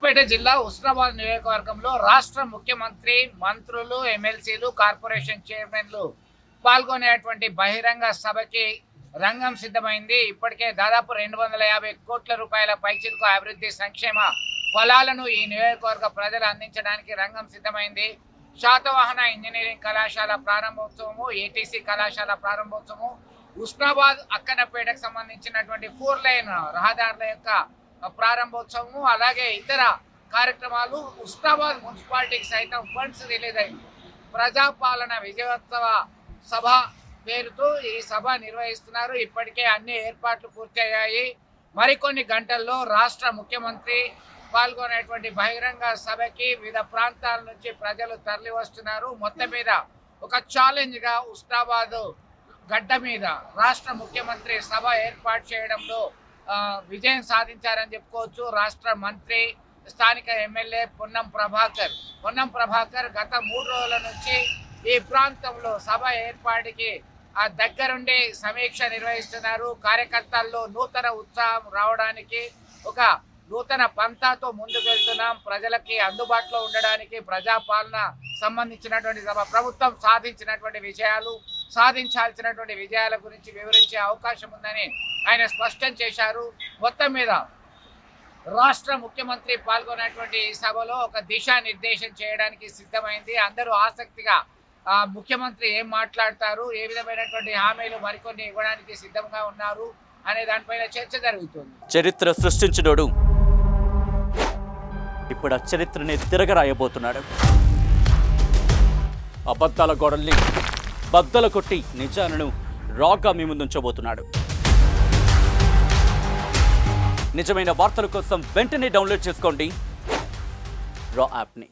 సూర్యాపేట జిల్లా హుస్నాబాద్ నియోజకవర్గంలో రాష్ట్ర ముఖ్యమంత్రి, మంత్రులు, ఎమ్మెల్సీలు, కార్పొరేషన్ చైర్మన్లు పాల్గొనేటువంటి బహిరంగ సభకి రంగం సిద్ధమైంది. ఇప్పటికే దాదాపు 250 కోట్ల రూపాయల పైచిలకు అభివృద్ధి సంక్షేమ ఫలాలను ఈ నియోజకవర్గ ప్రజలు అందించడానికి రంగం సిద్ధమైంది. శాతవాహన ఇంజనీరింగ్ కళాశాల ప్రారంభోత్సవము, ఏటీసీ కళాశాల ప్రారంభోత్సవము, హుస్నాబాద్ అక్కన్నపేటకు సంబంధించినటువంటి 4 లైన్ రహదారుల యొక్క ప్రారంభోత్సవము, అలాగే ఇతర కార్యక్రమాలు. హుస్నాబాద్ మున్సిపాలిటీకి సైతం ఫండ్స్ రిలీజ్ అయింది. ప్రజాపాలన విజయోత్సవ సభ పేరుతో ఈ సభ నిర్వహిస్తున్నారు. ఇప్పటికే అన్ని ఏర్పాట్లు పూర్తయ్యాయి. మరికొన్ని గంటల్లో రాష్ట్ర ముఖ్యమంత్రి పాల్గొనేటువంటి బహిరంగ సభకి వివిధ ప్రాంతాల నుంచి ప్రజలు తరలి వస్తున్నారు. మొత్తం మీద ఒక ఛాలెంజ్గా హుస్నాబాద్ గడ్డ మీద రాష్ట్ర ముఖ్యమంత్రి సభ ఏర్పాటు చేయడంలో విజయం సాధించారని చెప్పుకోవచ్చు. రాష్ట్ర మంత్రి, స్థానిక ఎమ్మెల్యే పొన్నం ప్రభాకర్ గత 3 రోజుల నుంచి ఈ ప్రాంతంలో సభ ఏర్పాటుకి దగ్గరుండి సమీక్ష నిర్వహిస్తున్నారు. కార్యకర్తల్లో నూతన ఉత్సాహం రావడానికి, ఒక నూతన పంతాతో ముందుకు వెళ్తున్నాం, ప్రజలకి అందుబాటులో ఉండడానికి, ప్రజాపాలన సంబంధించినటువంటి ప్రభుత్వం సాధించినటువంటి విజయాలు, సాధించాల్సినటువంటి విజయాల గురించి వివరించే అవకాశం ఉందని ఆయన స్పష్టం చేశారు. మొత్తం మీద రాష్ట్ర ముఖ్యమంత్రి పాల్గొనేటువంటి ఈ సభలో ఒక దిశానిర్దేశం చేయడానికి సిద్ధమైంది. అందరూ ఆసక్తిగా ముఖ్యమంత్రి ఏం మాట్లాడతారు, ఏ విధమైనటువంటి హామీలు మరికొన్ని ఇవ్వడానికి సిద్ధంగా ఉన్నారు అనే దానిపైన చర్చ జరుగుతుంది. చరిత్ర సృష్టించినోడు ఇప్పుడు ఆ చరిత్రని తిరగరాయబోతున్నాడు. అబద్ధాల గోడల్ని బద్దలు కొట్టి నిజాలను రాగా మీ ముందుంచబోతున్నాడు. నిజమైన వార్తల కోసం వెంటనే డౌన్లోడ్ చేసుకోండి రా యాప్ని.